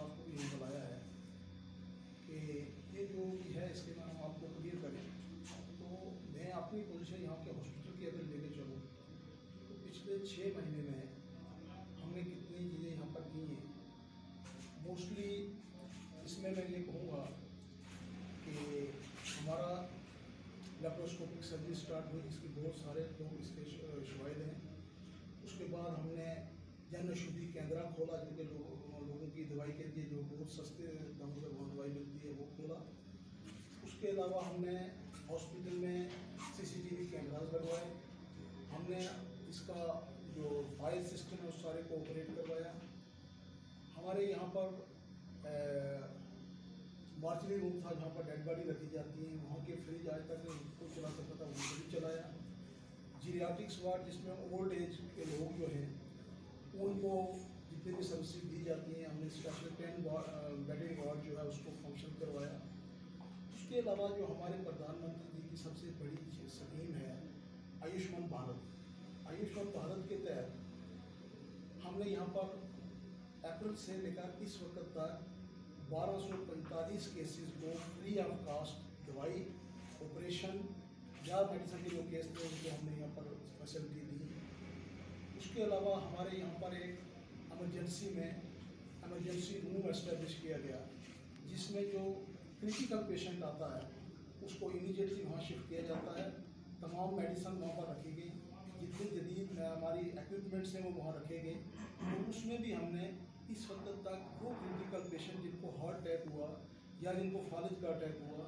Staff को भी यही बुलाया है कि ये जो भी है इसके बारे में आपको क्लियर करें। तो मैं अपनी पोजीशन यहाँ के हॉस्पिटल की अगर लेके चलूँ तो पिछले 6 महीने में हमने कितनी चीज़ें यहाँ पर की हैं। मोस्टली इसमें मैं ये कहूँगा कि हमारा लेप्रोस्कोपिक सर्जरी स्टार्ट हुई, जिसके बहुत सारे लोग इसके शाहिद हैं। उसके बाद हमने जन औषधि केंद्र खोला, जिनके लोगों की दवाई के लिए जो बहुत सस्ते दाम पर वो दवाई मिलती है वो खोला। उसके अलावा हमने हॉस्पिटल में CCTV कैमराज लगवाए। हमने इसका जो फायर सिस्टम है उस सारे को ऑपरेट करवाया। हमारे यहाँ पर मार्चरी रूम था जहाँ पर डेड बॉडी रखी जाती है, वहाँ के फ्रिज आज तक कोई चला सकता था, वो भी चलाया। जीरियाट्रिक्स वार्ड जिसमें ओल्ड एज के लोग जो हैं उनको जितनी भी सर्विसेज दी जाती हैं, हमने स्पेशल 10 बेडेड वार्ड जो है उसको फंक्शन करवाया। उसके अलावा जो हमारे प्रधानमंत्री जी की सबसे बड़ी स्कीम है आयुष्मान भारत, आयुष्मान भारत के तहत हमने यहाँ पर अप्रैल से लेकर इस वक्त तक 1245 केसेस को फ्री ऑफ कास्ट दवाई, ऑपरेशन या मेडिसिन के जो केस थे उनको हमने यहाँ पर फैसिलिटी दी। उसके अलावा हमारे यहाँ पर एक इमरजेंसी रूम एस्टेब्लिश किया गया, जिसमें जो क्रिटिकल पेशेंट आता है उसको इमीडिएटली वहाँ शिफ्ट किया जाता है। तमाम मेडिसिन वहाँ पर रखी गई, जितनी जदीद हमारी इक्विपमेंट्स हैं वो वहाँ रखे गए। और उसमें भी हमने इस वक्त तक वो क्रिटिकल पेशेंट जिनको हार्ट अटैक हुआ या जिनको फालिज का अटैक हुआ,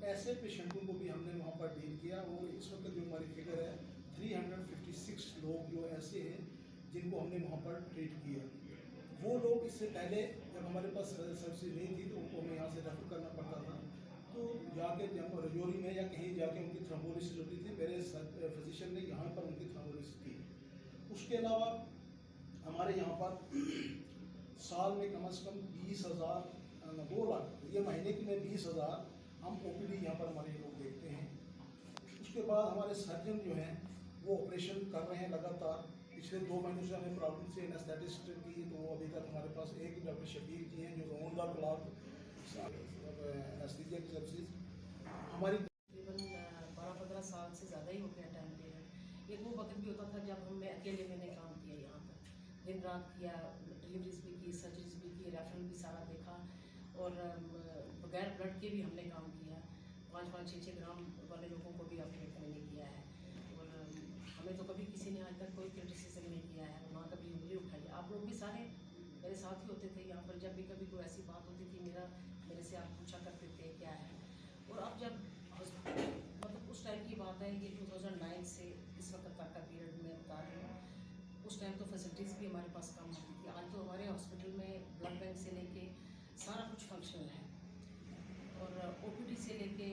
ऐसे पेशेंटों को भी हमने वहाँ पर डील किया। और इस वक्त जो हमारी फिगर है 356 लोग जो ऐसे हैं जिनको हमने वहाँ पर ट्रीट किया। वो लोग इससे पहले जब हमारे पास सर्विस नहीं थी तो उनको हमें यहाँ से रेफर करना पड़ता था, तो जाके रजौरी में या कहीं जाके उनकी थ्रोम्बोलिसिस होती थी। मेरे फिजिशियन ने यहाँ पर उनकी थ्रोम्बोलिसिस की। उसके अलावा हमारे यहाँ पर साल में कम से कम 20,000 2 लाख, ये महीने की में 20,000 हम OPD यहाँ पर हमारे लोग देखते हैं। उसके बाद हमारे सर्जन जो हैं वो ऑपरेशन कर रहे हैं लगातार। पिछले 2 महीनों से हमें प्रॉब्लम से एनेस्थेटिस्ट की, तो अभी तक हमारे पास एक ही डॉक्टर शफीक जी हैं जो राउंड द क्लॉक एनेस्थीसिया की सर्विसेज हमारी तकरीबन 12-15 साल से ज़्यादा ही हो गया टाइम पीरियड। एक वो वक्त भी होता था जब मैं अकेले मैंने काम किया, यहाँ पर दिन रात किया, डिलीवरीज भी की, सर्जरीज भी की, रेफरल भी सारा देखा और बगैर ब्लड के भी हमने काम किया। 5-5, 6-6 ग्राम वाले लोगों को भी ऑपरेट मैंने किया है। और हमें तो कभी किसी ने आज तक कोई क्रिटिसिज्म नहीं किया है, ना कभी उंगली उठाई। आप लोग भी सारे मेरे साथ ही होते थे यहाँ पर, जब भी कभी कोई ऐसी बात होती थी मेरे से आप पूछा करते थे क्या है। और अब जब मतलब उस टाइम की बात है, ये 2009 से इस वक्त तक का पीरियड में बता रही हूँ। उस टाइम तो फैसिलिटीज़ भी हमारे पास कम होती थी। आज तो हमारे हॉस्पिटल में ब्लड बैंक से लेके सारा कुछ फंक्शनल है, और OPD से लेके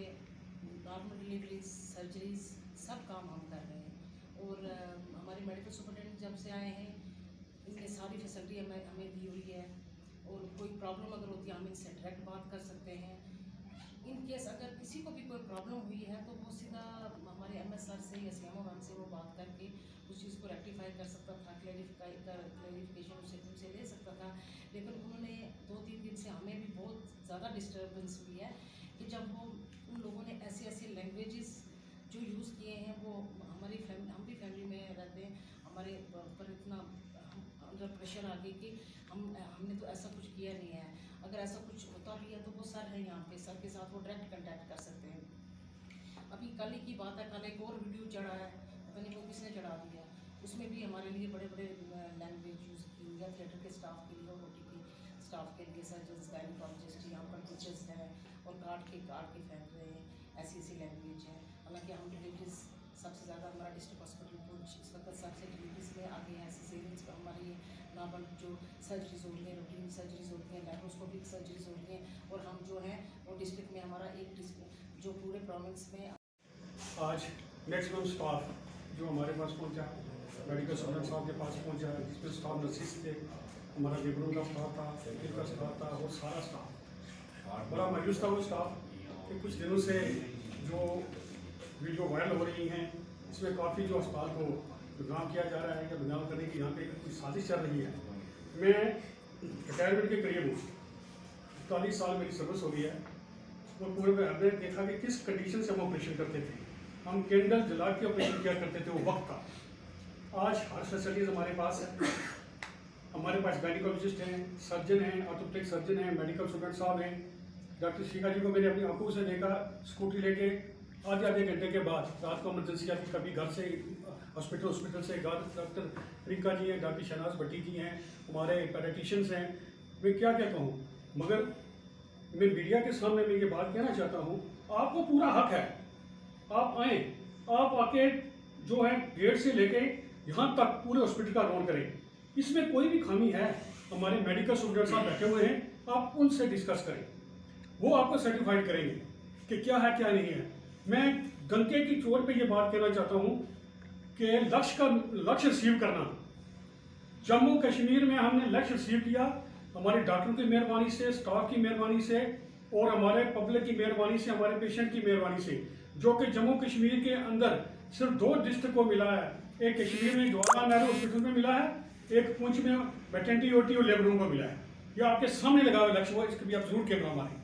नॉर्मल डिलीवरीज, सर्जरीज, सब काम हम कर रहे हैं। और हमारे मेडिकल सुपरटेंडेंट जब से आए हैं इनने सारी फैसिलिटी हमें दी हुई है। और कोई प्रॉब्लम अगर होती है हम इनसे डायरेक्ट बात कर सकते हैं। इन केस अगर किसी को भी कोई प्रॉब्लम हुई है तो वो सीधा हमारे MS सर से या CMO मैम से वो बात करके उस चीज़ को रेक्टिफाई कर सकता था, क्लैरिफिकेशन उनसे ले सकता था। लेकिन उन्होंने 2-3 दिन से हमें भी बहुत ज़्यादा डिस्टर्बेंस हुई है कि जब वो उन लोगों ने ऐसे लैंग्वेजेस जो यूज़ किए हैं, वो हमारी फैमिली, हम भी फैमिली में रहते हैं, हमारे पर इतना अंडर प्रेशर आ गई कि हमने तो ऐसा कुछ किया नहीं है। अगर ऐसा कुछ होता भी है तो वो सर है यहाँ पे, सर के साथ वो डायरेक्ट कंटेक्ट कर सकते हैं। अभी कल ही की बात है, कल एक और वीडियो चढ़ा है, पता नहीं वो किसने चढ़ा दिया। उसमें भी हमारे लिए बड़े बड़े लैंग्वेज यूज़ की हुई है, थिएटर के स्टाफ के लिए और OT के स्टाफ के लिए, सर्जन्स, गायनिकोलॉजिस्ट, यहाँ पर टीचर्स हैं और काट के फेंक रहे हैं, ऐसी लैंग्वेज है। हालांकि हम डिलीवरीज सबसे ज़्यादा हमारा डिस्ट्रिक्ट हॉस्पिटल पुंछ इस वक्त सबसे डिलीवरीज में आगे हैं। सिजेरियंस का हमारी नॉर्मल जो सर्जरीज होती हैं, रूटीन सर्जरीज होती हैं, लैप्रोस्कोपिक सर्जरीज होती हैं, और हम जो हैं वो डिस्ट्रिक्ट में हमारा एक डिस्ट्रिक्ट जो पूरे प्रोविंस में आज मैक्सिमम स्टाफ जो हमारे पास पहुंचा, मेडिकल स्टूडेंट साहब के पास पहुंचा, जिसमें स्टाफ नर्सिस थे, हमारा लेबरों का स्टाफ था, टेक्निकल का स्टाफ था, और सारा स्टाफ बड़ा मायूस था। वो स्टाफ कि कुछ दिनों से जो वीडियो वायरल हो रही हैं, इसमें काफ़ी जो अस्पताल को बदनाम किया जा रहा है या बदनाम करने की यहाँ पे कुछ साजिश चल रही है। मैं रिटायरमेंट के करीब हूँ, 41 साल मेरी सर्विस हो गई है और पूरे में हमने देखा कि किस कंडीशन से हम ऑपरेशन करते थे। हम कैंडल जला के ऑपरेशन किया करते थे वो वक्त का। आज हर फैसिलिटीज़ हमारे पास है। हमारे पास गायनिकोलॉजिस्ट हैं, सर्जन हैं, ऑर्थोपेडिक सर्जन हैं, मेडिकल स्टूडेंट साहब हैं। डॉक्टर शिखा जी को मैंने अपनी आंखों से देखा स्कूटी लेके आधे घंटे के बाद, रात को इमरजेंसी आती, कभी घर से हॉस्पिटल से डॉक्टर रिंका जी हैं, डॉक्टर शहनाज भट्टी जी हैं, हमारे पैराटिशियंस हैं। मैं क्या कहूँ, मगर मैं मीडिया के सामने मैं ये बात कहना चाहता हूँ, आपको पूरा हक है, आप आएँ, आप आके जो है गेट से लेके यहाँ तक पूरे हॉस्पिटल का राउंड करें। इसमें कोई भी खामी है, हमारे मेडिकल स्टूडेंट साहब बैठे हुए हैं, आप उनसे डिस्कस करें, वो आपको सर्टिफाइड करेंगे कि क्या है क्या नहीं है। मैं डंके की चोट पे ये बात कहना चाहता हूँ कि लक्ष्य रिसीव करना, जम्मू कश्मीर में हमने लक्ष्य रिसीव किया हमारे डॉक्टरों की मेहरबानी से, स्टाफ की मेहरबानी से और हमारे पब्लिक की मेहरबानी से, हमारे पेशेंट की मेहरबानी से, जो कि जम्मू कश्मीर के अंदर सिर्फ 2 डिस्ट्रिक्ट को मिला है। एक कश्मीर में जवाहरलाल नेहरू हॉस्पिटल में मिला है, एक पुंछ में मैटरनिटी ओटी और लेबर रूम को मिला है। ये आपके सामने लगा हुआ लक्ष्य हुआ, इसके भी आप जरूर कैमरा मारें।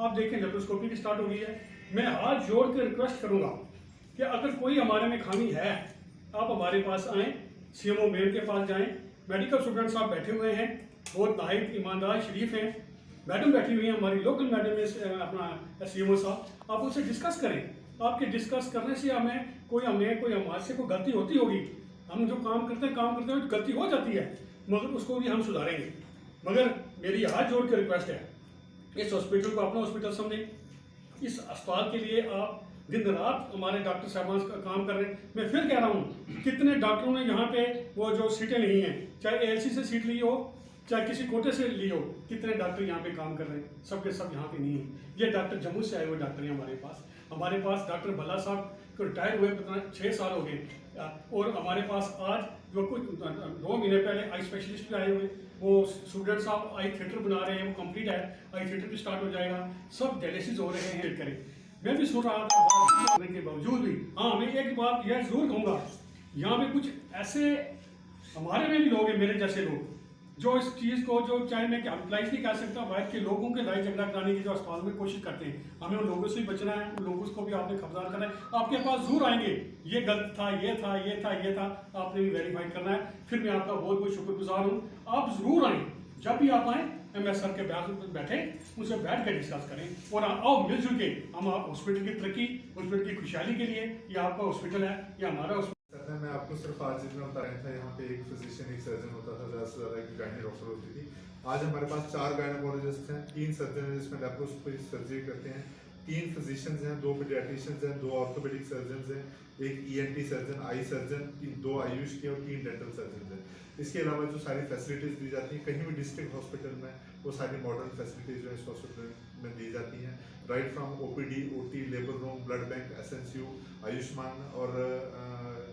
आप देखें लेप्रोस्कोपी की स्टार्ट हो गई है। मैं हाथ जोड़ के रिक्वेस्ट करूंगा कि अगर कोई हमारे में खामी है, आप हमारे पास आएँ, CMO मेम के पास जाएँ। मेडिकल स्टूडेंट साहब बैठे हुए हैं, बहुत नाहिद ईमानदार शरीफ हैं। मैडम बैठी हुई हैं, हमारी लोकल मैडम है अपना CMO साहब, आप उनसे डिस्कस करें। आपके डिस्कस करने से हमें कोई हमारे से कोई गलती होती होगी, हम जो काम करते हैं गलती हो जाती है, मगर उसको भी हम सुधारेंगे। मगर मेरी हाथ जोड़ के रिक्वेस्ट है, इस हॉस्पिटल को अपना हॉस्पिटल समझें। इस अस्पताल के लिए आप दिन रात हमारे डॉक्टर साहबान का काम कर रहे हैं। मैं फिर कह रहा हूँ, कितने डॉक्टरों ने यहाँ पे वो जो सीटें ली हैं, चाहे ALC से सीट ली हो, चाहे किसी कोटे से ली हो, कितने डॉक्टर यहाँ पे काम कर रहे हैं, सबके सब यहाँ पे नहीं है। ये डॉक्टर जम्मू से आए हुए डॉक्टर हैं हमारे पास डॉक्टर भल्ला साहब को रिटायर हुए 6 साल हो गए। और हमारे पास आज जो कुछ 2 महीने पहले आई स्पेशलिस्ट भी आए हुए, वो स्टूडेंट साहब आई थिएटर बना रहे हैं, वो कंप्लीट है, आई थिएटर भी स्टार्ट हो जाएगा, सब डायलिसिस हो रहे हैं करें। मैं भी सुन रहा था बात के बावजूद भी, हाँ मैं एक बात यह जरूर कहूँगा, यहाँ पे कुछ ऐसे हमारे में भी लोग हैं, मेरे जैसे लोग, जो इस चीज़ को जो चाहे मैं कैपिटलाइज नहीं कर सकता, बाहर के लोगों के लड़ाई झगड़ा कराने की जो अस्पताल में कोशिश करते हैं, हमें उन लोगों से ही बचना है। उन लोगों को भी आपने खबरदार करना है। आपके पास जरूर आएंगे, ये गलत था, ये था, आपने भी वेरीफाइड करना है। फिर मैं आपका बहुत बहुत शुक्रगुजार हूँ। आप जरूर आएँ, जब भी आप आएँ MS सर के बैठे, उनसे बैठ कर डिस्कस करें और आओ मिलजुल के हम आप हॉस्पिटल की तरक्की, हॉस्पिटल की खुशहाली के लिए, ये आपका हॉस्पिटल है, ये हमारा हॉस्पिटल। मैं आपको सिर्फ आज इतना बता रहा था, यहाँ पे एक फिजिशियन, एक सर्जन होता था, ज़्यादा से ज़्यादा एक गायनी डॉक्टर होती थी। आज हमारे पास 4 गायनोकोलॉजिस्ट हैं, 3 सर्जन हैं जिसमें लेप्रोस्कोपी सर्जरी करते हैं, 3 फिजिशियंस हैं, 2 पीडियाट्रिशियंस हैं, 2 ऑर्थोपेडिक सर्जन हैं, एक ENT surgeon, eye surgeon, 2 Ayush के और 3 डेंटल सर्जन हैं। इसके अलावा जो सारी फैसिलिटीज़ दी जाती हैं कहीं भी डिस्ट्रिक्ट हॉस्पिटल में, वो सारी मॉडर्न फैसिलिटीज़ जो है इस हॉस्पिटल में दी जाती हैं। Right from OPD, OT, labour room, blood bank, SNCU, Ayushman और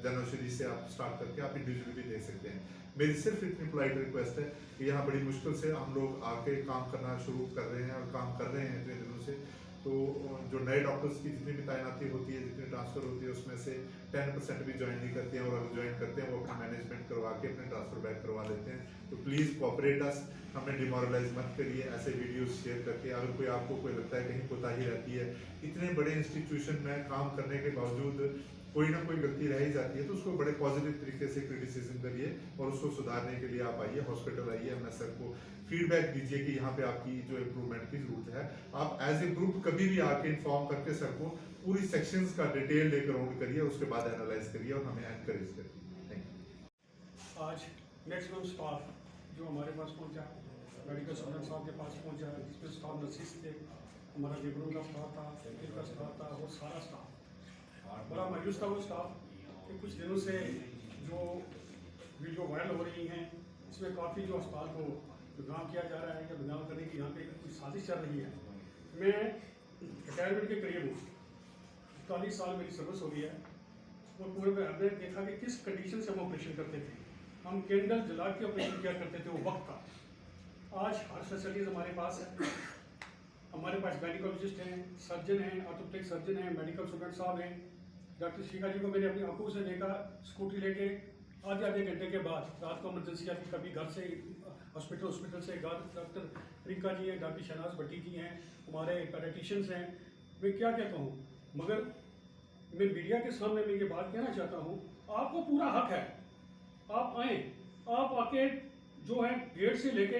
जनौषधि से आप स्टार्ट करके आप इंडिविजुअली भी देख सकते हैं। मेरी सिर्फ इतनी पोलाइट रिक्वेस्ट है कि यहाँ बड़ी मुश्किल से हम लोग आके काम करना शुरू कर रहे हैं और काम कर रहे हैं इतने दिनों से। तो जो नए डॉक्टर्स की जितनी भी तैनाती होती है, जितनी ट्रांसफ़र होती है, उसमें से 10% भी ज्वाइन नहीं करते हैं, और अगर ज्वाइन करते हैं वो अपना मैनेजमेंट करवा के अपने ट्रांसफ़र बैक करवा लेते हैं। तो प्लीज़ कोऑपरेट अस, हमें डिमोरलाइज मत करिए ऐसे वीडियोस शेयर करके। अगर कोई आपको कोई लगता है कहीं कोताही रहती है, इतने बड़े इंस्टीट्यूशन में काम करने के बावजूद कोई ना कोई गलती रह ही जाती है, तो उसको बड़े पॉजिटिव तरीके से क्रिटिसिज्म करिए और उसको सुधारने के लिए आप आइए, हॉस्पिटल आइए, MS सर को फीडबैक दीजिए कि यहाँ पे आपकी जो इम्प्रूवमेंट की जरूरत है। आप एज ए ग्रुप कभी भी आके इन्फॉर्म करके सर को पूरी सेक्शंस का डिटेल लेकर राउंड करिए, उसके बाद एनालाइज करिए और हमें एनकरेज करिए। Thank you. आज मैक्सिमम स्टाफ जो हमारे पास पहुंचा, मेडिकल स्टूडेंट साहब के पास पहुंचा, जिसमें स्टाफ नर्सिस थे, हमारा लेबरों का स्टाफ था, फिर का स्टाफ था, वो सारा स्टाफ बड़ा मायूस था। वो स्टाफ कि कुछ दिनों से जो वीडियो वायरल हो रही हैं, इसमें काफ़ी जो अस्पताल को बदनाम किया जा रहा है या बदनाम करने की यहाँ पे कुछ साजिश चल रही है। मैं रिटायरमेंट के करीब हूँ, 41 साल मेरी सर्विस हो गई है और पूरे में हमने देखा कि किस कंडीशन से हम ऑपरेशन करते थे। हम कैंडल जला के ऑपरेशन किया करते थे वो वक्त का। आज हर फैसिलिटीज़ हमारे पास है। हमारे पास गायनिकोलॉजिस्ट हैं, सर्जन हैं, ऑर्थोपेडिक सर्जन हैं, मेडिकल स्टूडेंट साहब हैं। डॉक्टर शिखा जी को मैंने अपनी आंखों से देखा स्कूटी लेके आधे घंटे के बाद रात को इमरजेंसी आती, कभी घर से हॉस्पिटल से डॉक्टर प्रियंका जी हैं, डॉक्टर शहनाज भट्टी जी हैं, हमारे पैडियाट्रिशियंस हैं। मैं क्या कहूँ, मगर मैं मीडिया के सामने मैं ये बात कहना चाहता हूँ, आपको पूरा हक है, आप आएँ, आप आके जो है गेट से लेके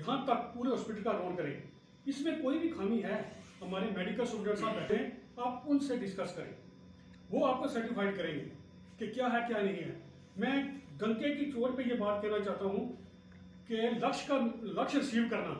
यहाँ तक पूरे हॉस्पिटल का राउंड करें। इसमें कोई भी खामी है, हमारे मेडिकल स्टूडेंट साहब बैठे हैं, आप उनसे डिस्कस करें, वो आपको सर्टिफाइड करेंगे कि क्या है क्या नहीं है। मैं डंके की चोट पे ये बात कहना चाहता हूँ कि लक्ष्य रिसीव करना